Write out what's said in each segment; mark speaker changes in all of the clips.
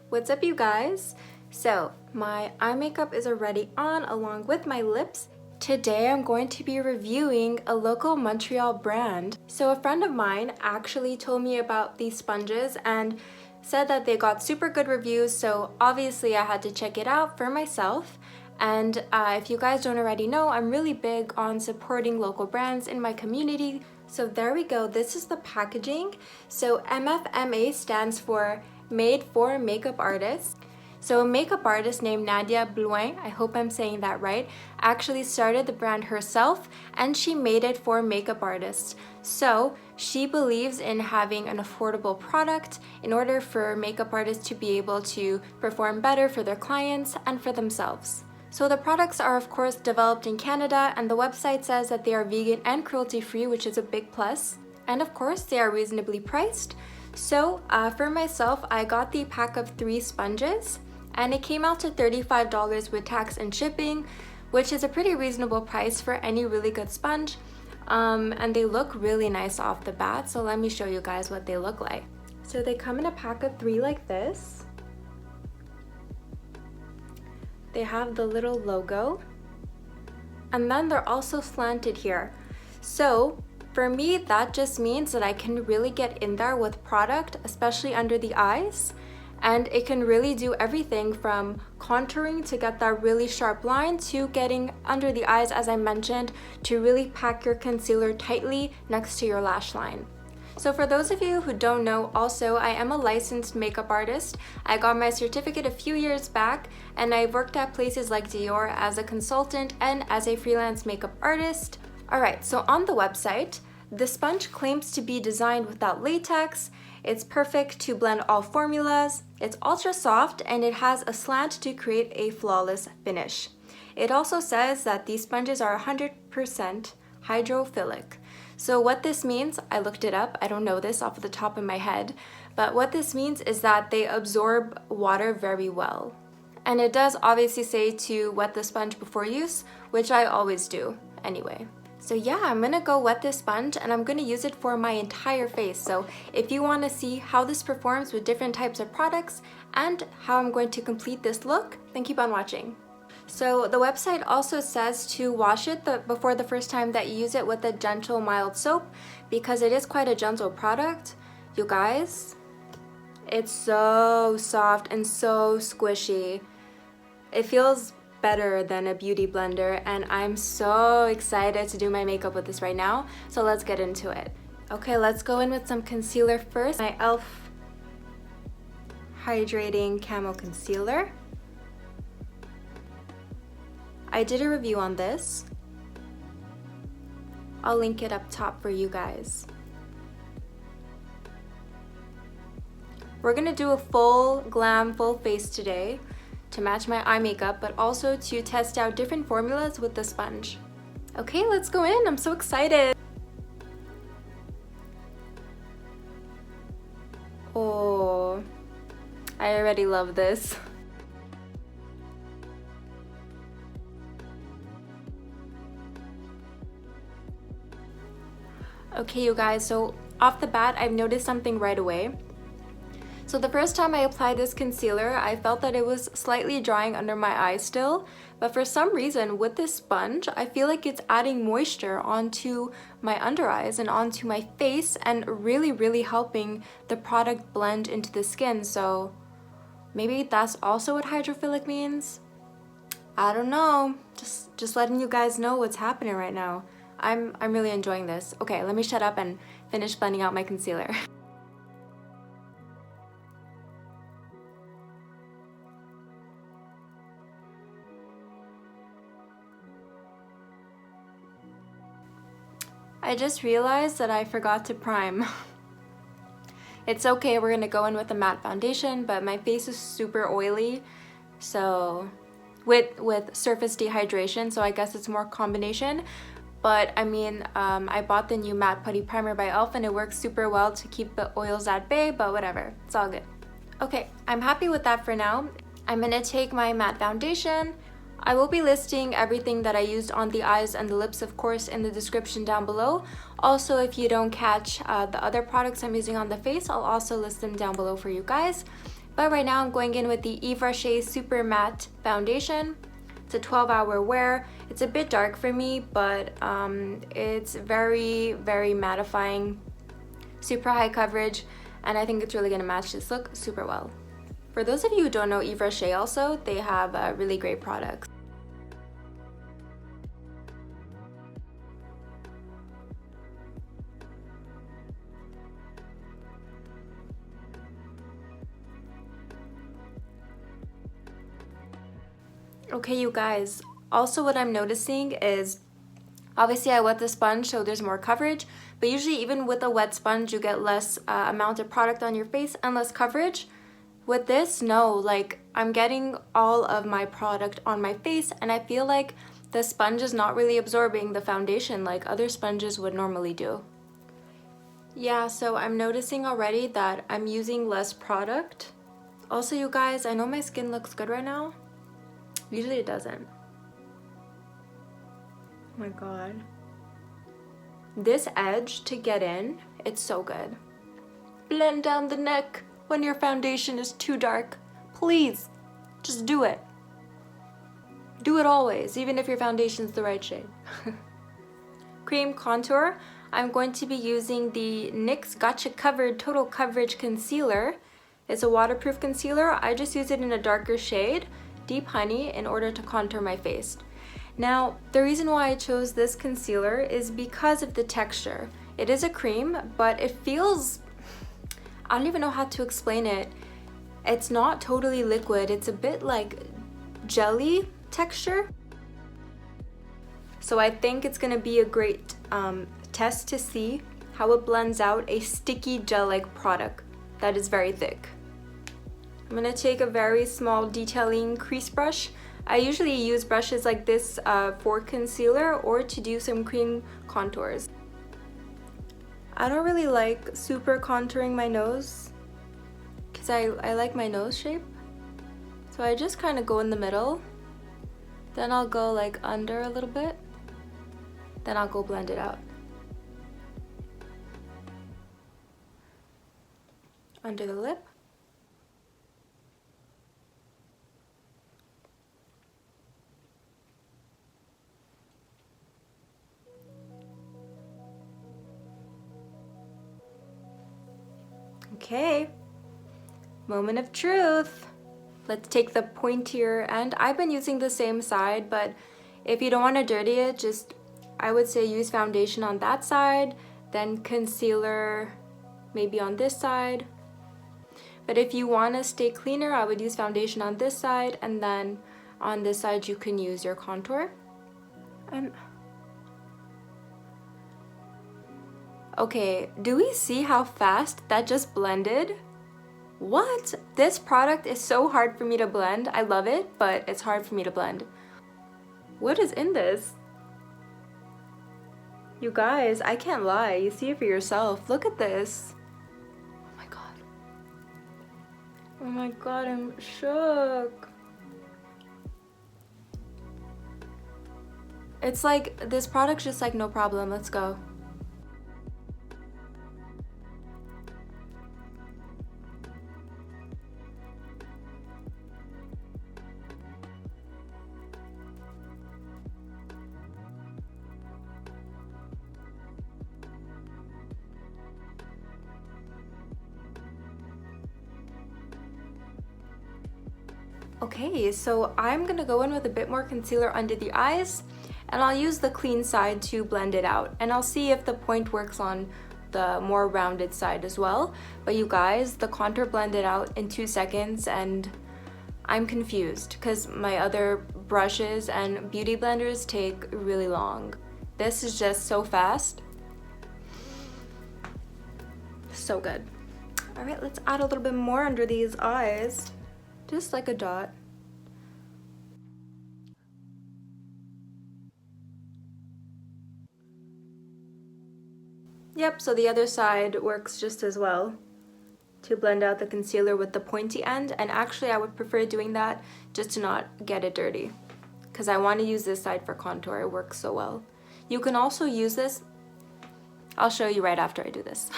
Speaker 1: What's up, you guys? So my eye makeup is already on along with my lips. Today I'm going to be reviewing a local Montreal brand. So a friend of mine actually told me about these sponges and said that they got super good reviews, so obviously I had to check it out for myself. And if you guys don't already know, I'm really big on supporting local brands in my community. So there we go, this is the packaging. So MFMA stands for Made for Makeup Artists. So a makeup artist named Nadia Blouin, I hope I'm saying that right, actually started the brand herself, and she made it for makeup artists. So she believes in having an affordable product in order for makeup artists to be able to perform better for their clients and for themselves. So the products are of course developed in Canada, and the website says that they are vegan and cruelty free, which is a big plus. And of course they are reasonably priced. So for myself, I got the pack of 3 sponges, and it came out to $35 with tax and shipping, which is a pretty reasonable price for any really good sponge. And they look really nice off the bat, so let me show you guys what they look like. So they come in a pack of 3 like this. They have the little logo, and then they're also slanted here. So for me, that just means that I can really get in there with product, especially under the eyes, and it can really do everything from contouring to get that really sharp line to getting under the eyes, as I mentioned, to really pack your concealer tightly next to your lash line. So for those of you who don't know, also I am a licensed makeup artist. I got my certificate a few years back, and I've worked at places like Dior as a consultant and as a freelance makeup artist. Alright, so on the website, the sponge claims to be designed without latex, it's perfect to blend all formulas, it's ultra soft, and it has a slant to create a flawless finish. It also says that these sponges are 100% hydrophilic. So what this means, I looked it up, I don't know this off the top of my head, but what this means is that they absorb water very well. And it does obviously say to wet the sponge before use, which I always do anyway. So yeah, I'm gonna go wet this sponge, and I'm gonna use it for my entire face. So if you wanna see how this performs with different types of products and how I'm going to complete this look, then keep on watching. So the website also says to wash it before the first time that you use it with a gentle, mild soap, because it is quite a gentle product. You guys, it's so soft and so squishy. It feels better than a beauty blender, and I'm so excited to do my makeup with this right now, so let's get into it. Okay, let's go in with some concealer first. My e.l.f. Hydrating Camo Concealer. I did a review on this. I'll link it up top for you guys. We're gonna do a full glam, full face today to match my eye makeup, but also to test out different formulas with the sponge. Okay, let's go in. I'm so excited. Oh, I already love this. Okay, you guys, so off the bat, I've noticed something right away. So the first time I applied this concealer, I felt that it was slightly drying under my eyes still, but for some reason with this sponge, I feel like it's adding moisture onto my under eyes and onto my face, and really helping the product blend into the skin. So maybe that's also what hydrophilic means? I don't know, just letting you guys know what's happening right now. I'm really enjoying this. Okay, let me shut up and finish blending out my concealer. I just realized that I forgot to prime. It's okay, we're gonna go in with a matte foundation, but my face is super oily, so with surface dehydration, so I guess it's more combination. But I mean, I bought the new matte putty primer by e.l.f. and it works super well to keep the oils at bay, but whatever, it's all good. Okay, I'm happy with that for now. I'm gonna take my matte foundation. I will be listing everything that I used on the eyes and the lips, of course, in the description down below. Also, if you don't catch the other products I'm using on the face, I'll also list them down below for you guys. But right now I'm going in with the Yves Rocher Super Matte Foundation. It's a 12-hour wear. It's a bit dark for me, but it's very, very mattifying, super high coverage, and I think it's really gonna match this look super well. For those of you who don't know Yves Rocher also, they have really great products. Okay, you guys, also what I'm noticing is, obviously I wet the sponge so there's more coverage, but usually even with a wet sponge you get less amount of product on your face and less coverage. With this, no, like I'm getting all of my product on my face and I feel like the sponge is not really absorbing the foundation like other sponges would normally do. Yeah, so I'm noticing already that I'm using less product. Also, you guys, I know my skin looks good right now. Usually it doesn't. Oh my god. This edge to get in, it's so good. Blend down the neck when your foundation is too dark. Please, just do it. Do it always, even if your foundation's the right shade. Cream contour, I'm going to be using the NYX Gotcha Covered Total Coverage Concealer. It's a waterproof concealer. I just use it in a darker shade, Deep Honey, in order to contour my face. Now, the reason why I chose this concealer is because of the texture. It is a cream, but it feels, I don't even know how to explain it. It's not totally liquid. It's a bit like jelly texture. So I think it's gonna be a great test to see how it blends out a sticky gel-like product that is very thick. I'm gonna take a very small detailing crease brush. I usually use brushes like this for concealer or to do some cream contours. I don't really like super contouring my nose because I like my nose shape. So I just kind of go in the middle. Then I'll go like under a little bit. Then I'll go blend it out. Under the lip. Okay, moment of truth. Let's take the pointier end. I've been using the same side, but if you don't want to dirty it, just, I would say use foundation on that side, then concealer maybe on this side. But if you want to stay cleaner, I would use foundation on this side, and then on this side you can use your contour. Okay, do we see how fast that just blended? What? This product is so hard for me to blend. I love it, but it's hard for me to blend. What is in this? You guys, I can't lie. You see it for yourself. Look at this. Oh my god. Oh my god, I'm shook. It's like, this product's just like, no problem, let's go. Okay, so I'm gonna go in with a bit more concealer under the eyes, and I'll use the clean side to blend it out, and I'll see if the point works on the more rounded side as well. But you guys, the contour blended out in 2 seconds, and I'm confused because my other brushes and beauty blenders take really long. This is just so fast. So good. All right, let's add a little bit more under these eyes. Just like a dot. Yep, so the other side works just as well to blend out the concealer with the pointy end, and actually I would prefer doing that just to not get it dirty because I want to use this side for contour. It works so well. You can also use this, I'll show you right after I do this.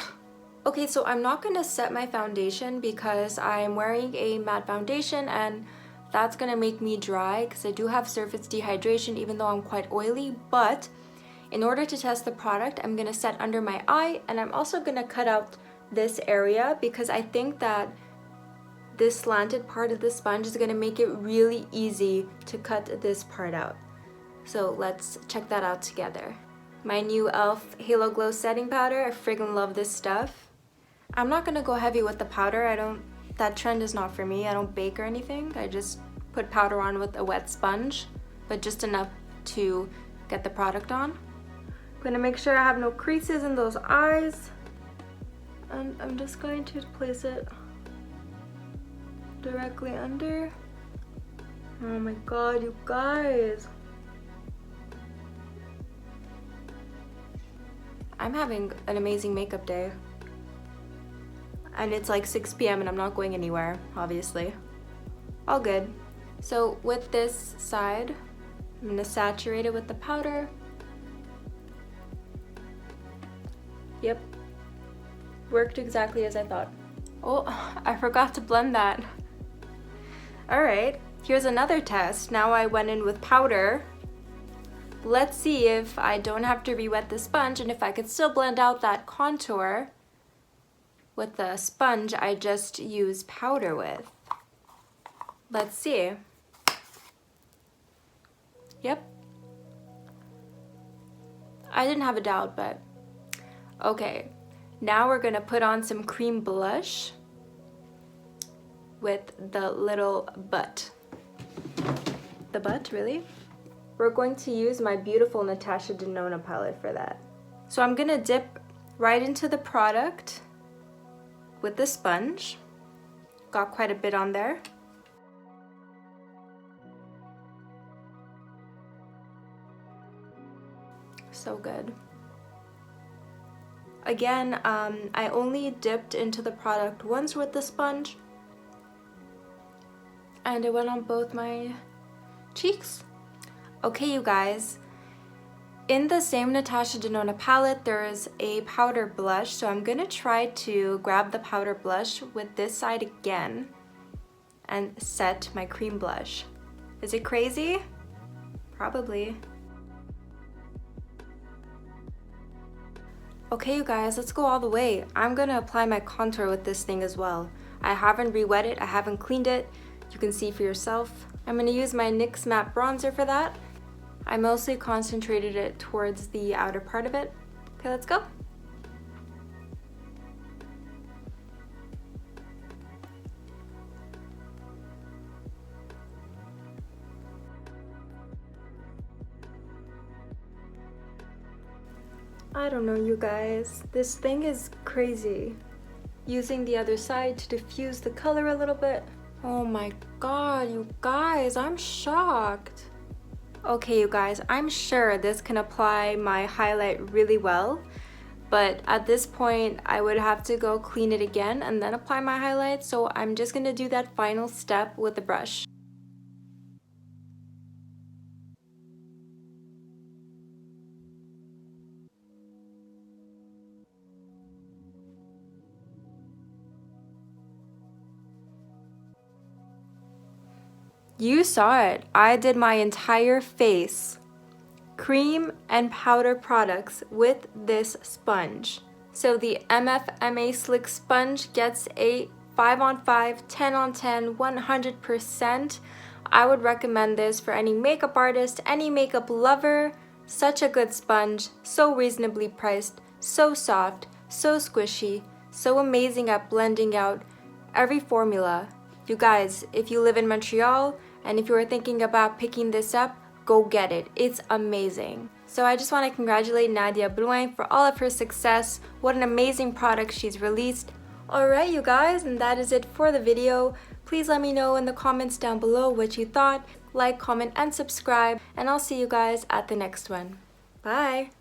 Speaker 1: Okay, so I'm not gonna set my foundation because I'm wearing a matte foundation and that's gonna make me dry because I do have surface dehydration even though I'm quite oily. But in order to test the product, I'm gonna set under my eye, and I'm also gonna cut out this area because I think that this slanted part of the sponge is gonna make it really easy to cut this part out. So let's check that out together. My new e.l.f. Halo Glow setting powder, I friggin' love this stuff. I'm not gonna go heavy with the powder. That trend is not for me. I don't bake or anything. I just put powder on with a wet sponge, but just enough to get the product on. I'm gonna make sure I have no creases in those eyes. And I'm just going to place it directly under. Oh my god, you guys. I'm having an amazing makeup day. And it's like 6 p.m. and I'm not going anywhere, obviously. All good. So with this side, I'm gonna saturate it with the powder. Yep, worked exactly as I thought. Oh, I forgot to blend that. All right, here's another test. Now I went in with powder. Let's see if I don't have to re-wet the sponge and if I could still blend out that contour with the sponge I just used powder with. Let's see. Yep. I didn't have a doubt, but okay. Now we're gonna put on some cream blush with the little butt. The butt, really? We're going to use my beautiful Natasha Denona palette for that. So I'm gonna dip right into the product with the sponge. Got quite a bit on there. So good. Again, I only dipped into the product once with the sponge, and it went on both my cheeks. Okay, you guys, in the same Natasha Denona palette, there's a powder blush, so I'm gonna try to grab the powder blush with this side again and set my cream blush. Is it crazy? Probably. Okay, you guys, let's go all the way. I'm gonna apply my contour with this thing as well. I haven't re-wet it, I haven't cleaned it. You can see for yourself. I'm gonna use my NYX matte bronzer for that. I mostly concentrated it towards the outer part of it. Okay, let's go. I don't know, you guys. This thing is crazy. Using the other side to diffuse the color a little bit. Oh my god, you guys, I'm shocked. Okay, you guys, I'm sure this can apply my highlight really well, but at this point, I would have to go clean it again and then apply my highlight, so I'm just gonna do that final step with the brush. You saw it. I did my entire face, cream and powder products with this sponge. So the MFMA Slick Sponge gets a 5 on 5, 10 on 10, 100%. I would recommend this for any makeup artist, any makeup lover. Such a good sponge, so reasonably priced, so soft, so squishy, so amazing at blending out every formula. You guys, if you live in Montreal, and if you are thinking about picking this up, go get it. It's amazing. So I just want to congratulate Nadia Blouin for all of her success. What an amazing product she's released. Alright, you guys, and that is it for the video. Please let me know in the comments down below what you thought. Like, comment, and subscribe, and I'll see you guys at the next one. Bye!